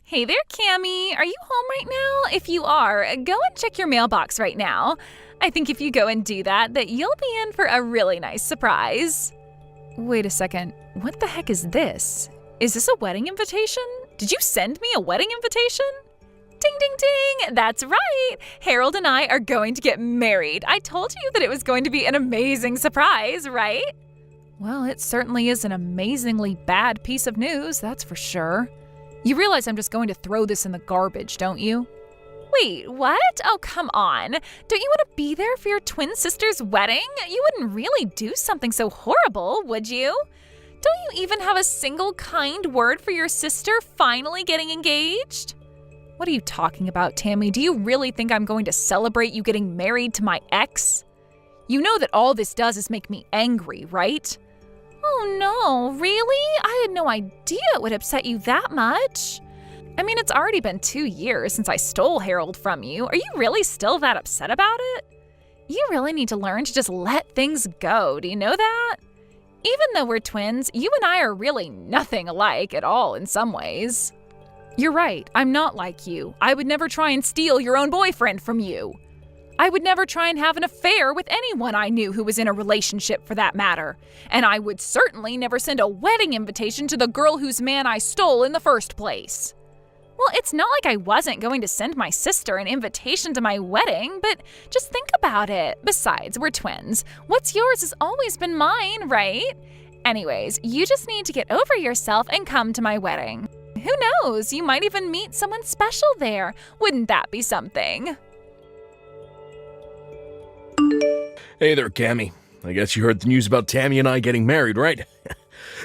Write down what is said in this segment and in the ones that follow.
Hey there, Cammy. Are you home right now? If you are, go and check your mailbox right now. I think if you go and do that you'll be in for a really nice surprise. Wait a second. What the heck is this? Is this a wedding invitation? Did you send me a wedding invitation? Ding, ding, ding! That's right! Harold and I are going to get married. I told you that it was going to be an amazing surprise, right? Well, it certainly is an amazingly bad piece of news, that's for sure. You realize I'm just going to throw this in the garbage, don't you? Wait, what? Oh, come on. Don't you want to be there for your twin sister's wedding? You wouldn't really do something so horrible, would you? Don't you even have a single kind word for your sister finally getting engaged? What are you talking about, Tammy? Do you really think I'm going to celebrate you getting married to my ex? You know that all this does is make me angry, right? Oh no, really? I had no idea it would upset you that much. I mean, it's already been 2 years since I stole Harold from you. Are you really still that upset about it? You really need to learn to just let things go, do you know that? Even though we're twins, you and I are really nothing alike at all in some ways. You're right, I'm not like you. I would never try and steal your own boyfriend from you. I would never try and have an affair with anyone I knew who was in a relationship for that matter. And I would certainly never send a wedding invitation to the girl whose man I stole in the first place. Well, it's not like I wasn't going to send my sister an invitation to my wedding, but just think about it. Besides, we're twins. What's yours has always been mine, right? Anyways, you just need to get over yourself and come to my wedding. Who knows? You might even meet someone special there. Wouldn't that be something? Hey there, Cammy. I guess you heard the news about Tammy and I getting married, right?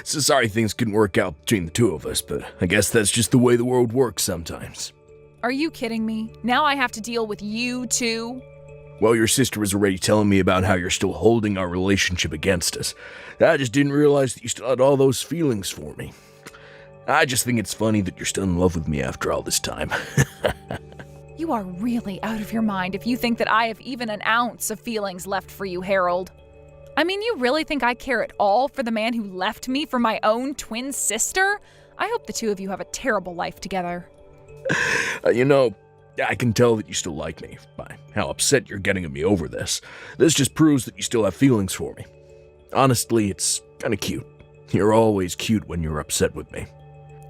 So sorry things couldn't work out between the two of us, but I guess that's just the way the world works sometimes. Are you kidding me? Now I have to deal with you too? Well, your sister was already telling me about how you're still holding our relationship against us. I just didn't realize that you still had all those feelings for me. I just think it's funny that you're still in love with me after all this time. You are really out of your mind if you think that I have even an ounce of feelings left for you, Harold. I mean, you really think I care at all for the man who left me for my own twin sister? I hope the two of you have a terrible life together. I can tell that you still like me by how upset you're getting at me over this. This just proves that you still have feelings for me. Honestly, it's kind of cute. You're always cute when you're upset with me.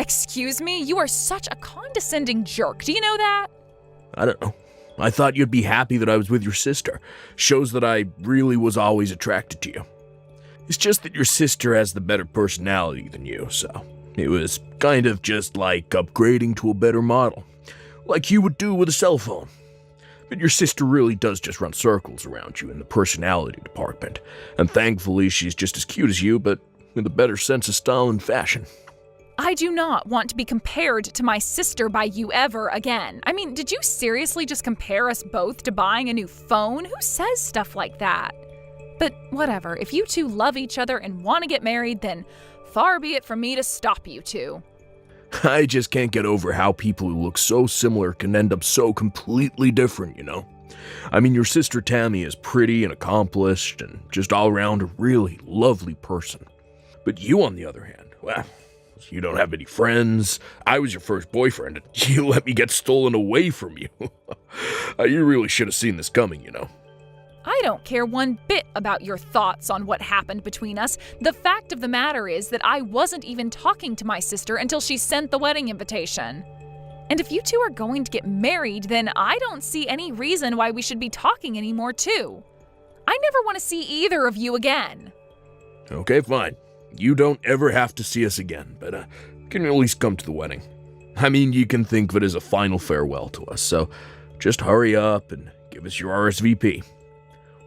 Excuse me? You are such a condescending jerk. Do you know that? I don't know. I thought you'd be happy that I was with your sister. Shows that I really was always attracted to you. It's just that your sister has the better personality than you, so it was kind of just like upgrading to a better model. Like you would do with a cell phone. But your sister really does just run circles around you in the personality department. And thankfully she's just as cute as you, but with a better sense of style and fashion. I do not want to be compared to my sister by you ever again. I mean, did you seriously just compare us both to buying a new phone? Who says stuff like that? But whatever, if you two love each other and want to get married, then far be it from me to stop you two. I just can't get over how people who look so similar can end up so completely different, you know? I mean, your sister Tammy is pretty and accomplished and just all around a really lovely person. But you, on the other hand, well, you don't have any friends. I was your first boyfriend, and you let me get stolen away from you. You really should have seen this coming, you know. I don't care one bit about your thoughts on what happened between us. The fact of the matter is that I wasn't even talking to my sister until she sent the wedding invitation. And if you two are going to get married, then I don't see any reason why we should be talking anymore, too. I never want to see either of you again. Okay, fine. You don't ever have to see us again, but can at least come to the wedding. I mean, you can think of it as a final farewell to us, so just hurry up and give us your RSVP.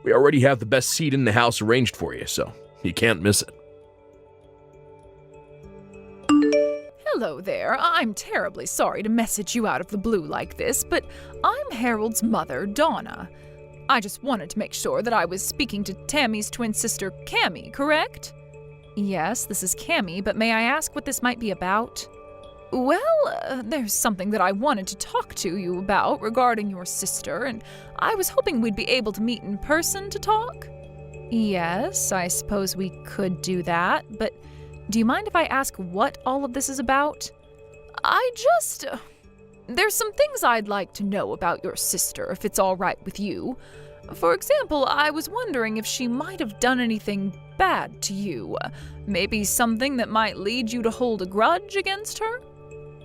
We already have the best seat in the house arranged for you, so you can't miss it. Hello there. I'm terribly sorry to message you out of the blue like this, but I'm Harold's mother, Donna. I just wanted to make sure that I was speaking to Tammy's twin sister, Cammy, correct? Yes, this is Cammy, but may I ask what this might be about? Well, there's something that I wanted to talk to you about regarding your sister, and I was hoping we'd be able to meet in person to talk. Yes, I suppose we could do that, but do you mind if I ask what all of this is about? There's some things I'd like to know about your sister, if it's all right with you. For example, I was wondering if she might have done anything bad to you. Maybe something that might lead you to hold a grudge against her?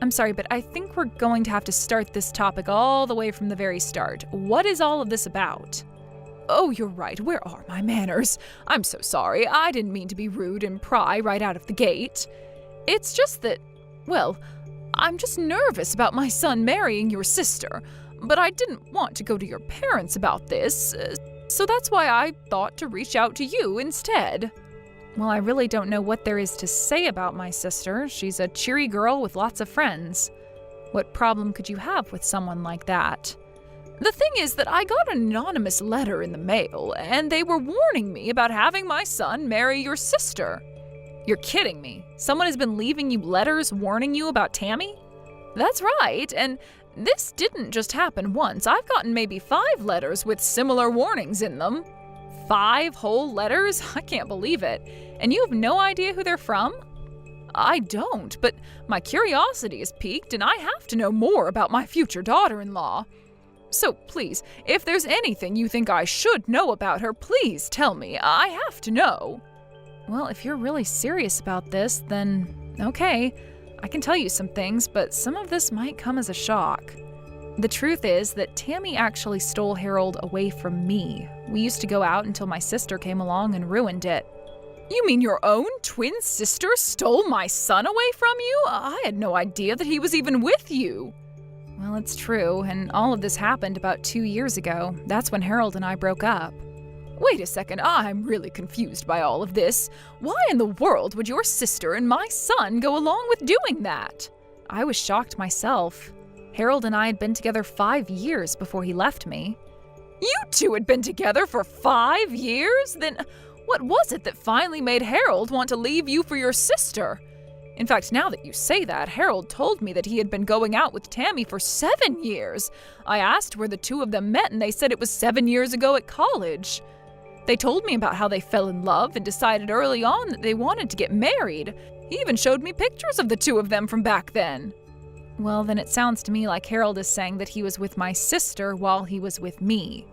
I'm sorry, but I think we're going to have to start this topic all the way from the very start. What is all of this about? Oh, you're right. Where are my manners? I'm so sorry. I didn't mean to be rude and pry right out of the gate. It's just that, well, I'm just nervous about my son marrying your sister, but I didn't want to go to your parents about this, so that's why I thought to reach out to you instead. Well, I really don't know what there is to say about my sister. She's a cheery girl with lots of friends. What problem could you have with someone like that? The thing is that I got an anonymous letter in the mail, and they were warning me about having my son marry your sister. You're kidding me. Someone has been leaving you letters warning you about Tammy? That's right, and this didn't just happen once. I've gotten maybe 5 letters with similar warnings in them. 5 whole letters? I can't believe it. And you have no idea who they're from? I don't, but my curiosity is piqued and I have to know more about my future daughter-in-law. So please, if there's anything you think I should know about her, please tell me. I have to know. Well, if you're really serious about this, then okay. I can tell you some things, but some of this might come as a shock. The truth is that Tammy actually stole Harold away from me. We used to go out until my sister came along and ruined it. You mean your own twin sister stole my son away from you? I had no idea that he was even with you. Well, it's true, and all of this happened about 2 years ago. That's when Harold and I broke up. Wait a second, I'm really confused by all of this. Why in the world would your sister and my son go along with doing that? I was shocked myself. Harold and I had been together 5 years before he left me. You two had been together for 5 years? Then what was it that finally made Harold want to leave you for your sister? In fact, now that you say that, Harold told me that he had been going out with Tammy for 7 years. I asked where the two of them met and they said it was 7 years ago at college. They told me about how they fell in love and decided early on that they wanted to get married. He even showed me pictures of the two of them from back then. Well, then it sounds to me like Harold is saying that he was with my sister while he was with me.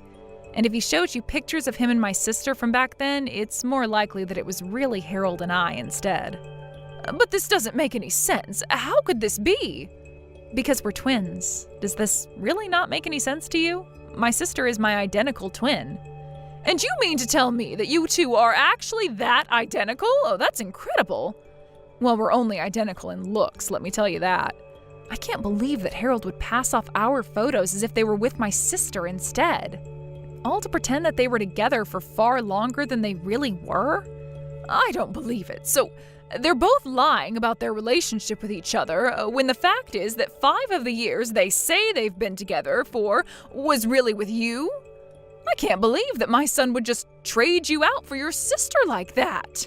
And if he showed you pictures of him and my sister from back then, it's more likely that it was really Harold and I instead. But this doesn't make any sense. How could this be? Because we're twins. Does this really not make any sense to you? My sister is my identical twin. And you mean to tell me that you two are actually that identical? Oh, that's incredible. Well, we're only identical in looks, let me tell you that. I can't believe that Harold would pass off our photos as if they were with my sister instead. All to pretend that they were together for far longer than they really were? I don't believe it. So they're both lying about their relationship with each other when the fact is that 5 of the years they say they've been together for was really with you? I can't believe that my son would just trade you out for your sister like that.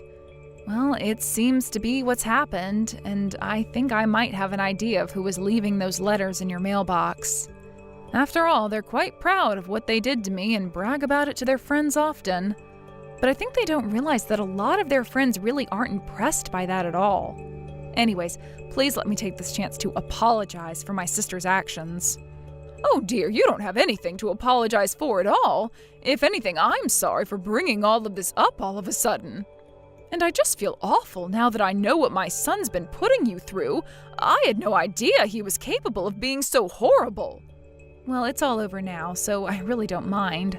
Well, it seems to be what's happened, and I think I might have an idea of who was leaving those letters in your mailbox. After all, they're quite proud of what they did to me and brag about it to their friends often. But I think they don't realize that a lot of their friends really aren't impressed by that at all. Anyways, please let me take this chance to apologize for my sister's actions. Oh dear, you don't have anything to apologize for at all. If anything, I'm sorry for bringing all of this up all of a sudden. And I just feel awful now that I know what my son's been putting you through. I had no idea he was capable of being so horrible. Well, it's all over now, so I really don't mind.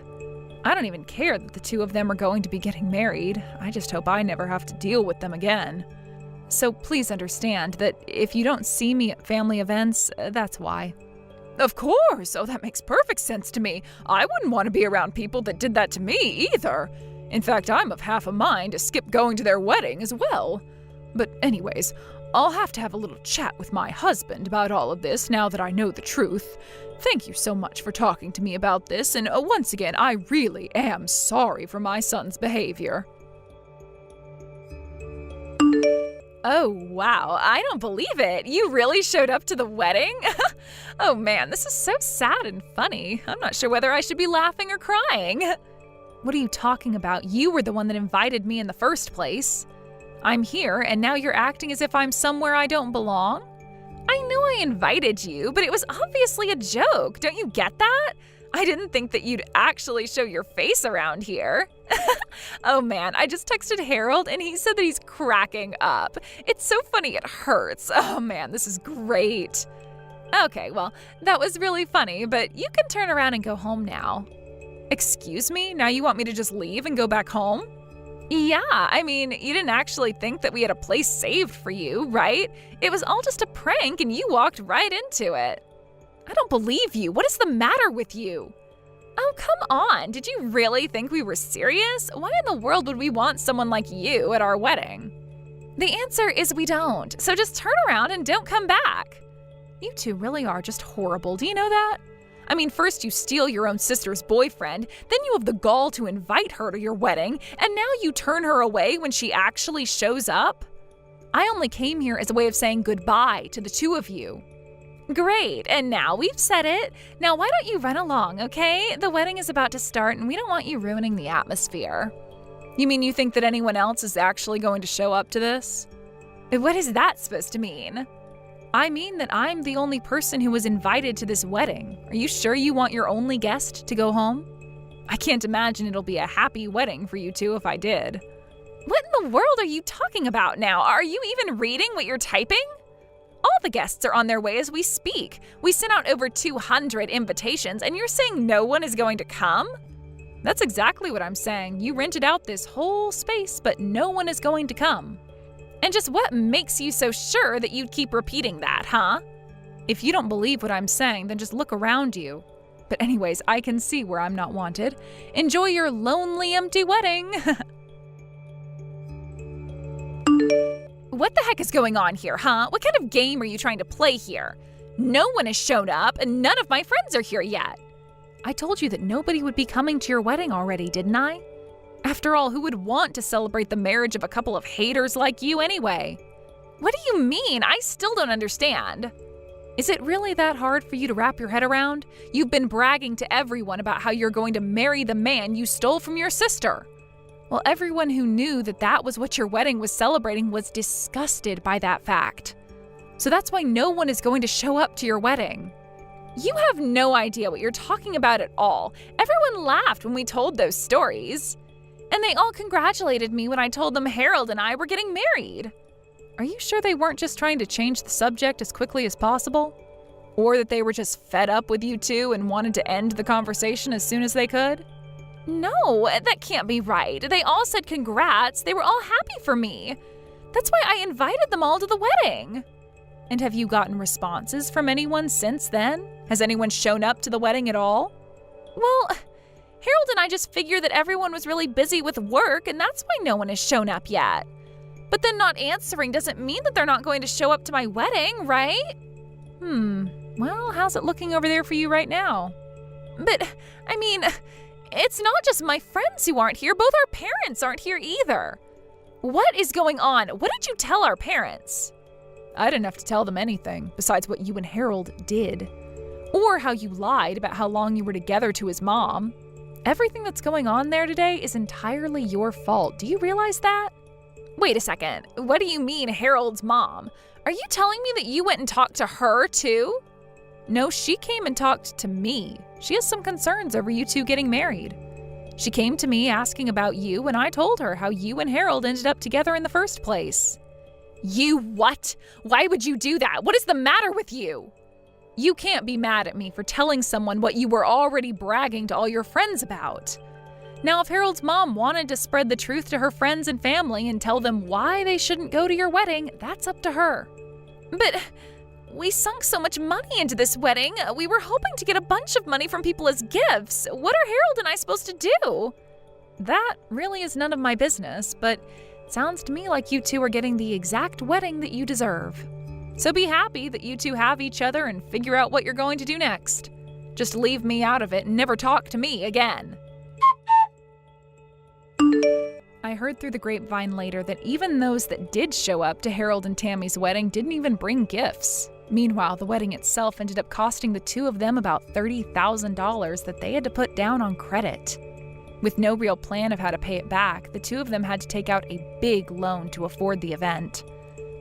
I don't even care that the two of them are going to be getting married. I just hope I never have to deal with them again. So please understand that if you don't see me at family events, that's why. Of course! Oh, that makes perfect sense to me. I wouldn't want to be around people that did that to me either. In fact, I'm of half a mind to skip going to their wedding as well. But anyways, I'll have to have a little chat with my husband about all of this now that I know the truth. Thank you so much for talking to me about this, and once again, I really am sorry for my son's behavior. Oh, wow, I don't believe it. You really showed up to the wedding? Oh man, this is so sad and funny. I'm not sure whether I should be laughing or crying. What are you talking about? You were the one that invited me in the first place. I'm here, and now you're acting as if I'm somewhere I don't belong? I know I invited you, but it was obviously a joke. Don't you get that? I didn't think that you'd actually show your face around here. Oh man, I just texted Harold and he said that he's cracking up. It's so funny it hurts. Oh man, this is great. Okay, well, that was really funny, but you can turn around and go home now. Excuse me? Now you want me to just leave and go back home? Yeah, I mean, you didn't actually think that we had a place saved for you, right? It was all just a prank and you walked right into it. I don't believe you. What is the matter with you? Oh, come on. Did you really think we were serious? Why in the world would we want someone like you at our wedding? The answer is we don't. So just turn around and don't come back. You two really are just horrible. Do you know that? I mean, first you steal your own sister's boyfriend, then you have the gall to invite her to your wedding, and now you turn her away when she actually shows up? I only came here as a way of saying goodbye to the two of you. Great, and now we've said it. Now why don't you run along, okay? The wedding is about to start and we don't want you ruining the atmosphere. You mean you think that anyone else is actually going to show up to this? What is that supposed to mean? I mean that I'm the only person who was invited to this wedding. Are you sure you want your only guest to go home? I can't imagine it'll be a happy wedding for you two if I did. What in the world are you talking about now? Are you even reading what you're typing? All the guests are on their way as we speak. We sent out over 200 invitations and you're saying no one is going to come? That's exactly what I'm saying. You rented out this whole space, but no one is going to come. And just what makes you so sure that you'd keep repeating that, huh? If you don't believe what I'm saying, then just look around you. But anyways, I can see where I'm not wanted. Enjoy your lonely, empty wedding. What the heck is going on here, huh? What kind of game are you trying to play here? No one has shown up and none of my friends are here yet. I told you that nobody would be coming to your wedding already, didn't I? After all, who would want to celebrate the marriage of a couple of haters like you anyway? What do you mean? I still don't understand. Is it really that hard for you to wrap your head around? You've been bragging to everyone about how you're going to marry the man you stole from your sister. Well, everyone who knew that that was what your wedding was celebrating was disgusted by that fact. So that's why no one is going to show up to your wedding. You have no idea what you're talking about at all. Everyone laughed when we told those stories. And they all congratulated me when I told them Harold and I were getting married. Are you sure they weren't just trying to change the subject as quickly as possible? Or that they were just fed up with you two and wanted to end the conversation as soon as they could? No, that can't be right. They all said congrats. They were all happy for me. That's why I invited them all to the wedding. And have you gotten responses from anyone since then? Has anyone shown up to the wedding at all? Well, Harold and I just figured that everyone was really busy with work, and that's why no one has shown up yet. But then not answering doesn't mean that they're not going to show up to my wedding, right? Well, how's it looking over there for you right now? But, I mean, it's not just my friends who aren't here. Both our parents aren't here either. What is going on? What did you tell our parents? I didn't have to tell them anything besides what you and Harold did. Or how you lied about how long you were together to his mom. Everything that's going on there today is entirely your fault. Do you realize that? Wait a second. What do you mean, Harold's mom? Are you telling me that you went and talked to her too? No, she came and talked to me. She has some concerns over you two getting married. She came to me asking about you, and I told her how you and Harold ended up together in the first place. You what? Why would you do that? What is the matter with you? You can't be mad at me for telling someone what you were already bragging to all your friends about. Now, if Harold's mom wanted to spread the truth to her friends and family and tell them why they shouldn't go to your wedding, that's up to her. But we sunk so much money into this wedding. We were hoping to get a bunch of money from people as gifts. What are Harold and I supposed to do? That really is none of my business, but it sounds to me like you two are getting the exact wedding that you deserve. So be happy that you two have each other and figure out what you're going to do next. Just leave me out of it and never talk to me again. I heard through the grapevine later that even those that did show up to Harold and Tammy's wedding didn't even bring gifts. Meanwhile, the wedding itself ended up costing the two of them about $30,000 that they had to put down on credit. With no real plan of how to pay it back, the two of them had to take out a big loan to afford the event.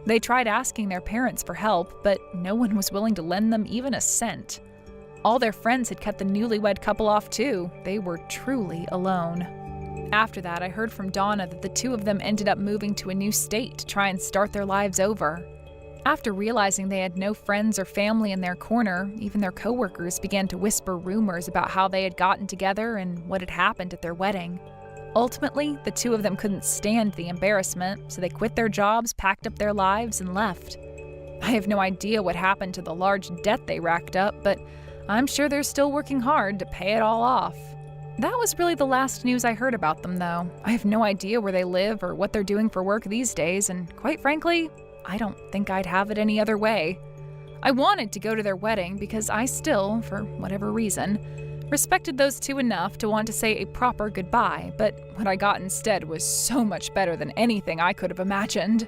They tried asking their parents for help, but no one was willing to lend them even a cent. All their friends had cut the newlywed couple off too. They were truly alone. After that, I heard from Donna that the two of them ended up moving to a new state to try and start their lives over. After realizing they had no friends or family in their corner, even their coworkers began to whisper rumors about how they had gotten together and what had happened at their wedding. Ultimately, the two of them couldn't stand the embarrassment, so they quit their jobs, packed up their lives, and left. I have no idea what happened to the large debt they racked up, but I'm sure they're still working hard to pay it all off. That was really the last news I heard about them, though. I have no idea where they live or what they're doing for work these days, and quite frankly, I don't think I'd have it any other way. I wanted to go to their wedding because I still, for whatever reason, respected those two enough to want to say a proper goodbye, but what I got instead was so much better than anything I could have imagined.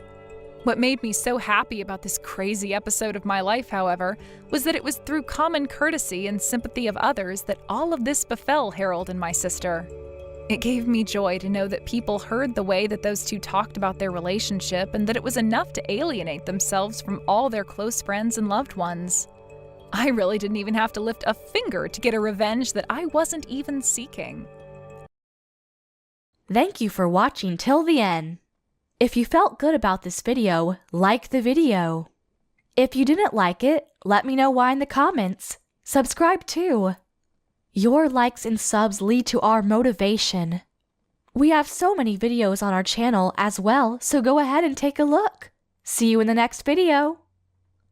What made me so happy about this crazy episode of my life, however, was that it was through common courtesy and sympathy of others that all of this befell Harold and my sister. It gave me joy to know that people heard the way that those two talked about their relationship and that it was enough to alienate themselves from all their close friends and loved ones. I really didn't even have to lift a finger to get a revenge that I wasn't even seeking. Thank you for watching till the end. If you felt good about this video, like the video. If you didn't like it, let me know why in the comments. Subscribe too. Your likes and subs lead to our motivation. We have so many videos on our channel as well, so go ahead and take a look. See you in the next video.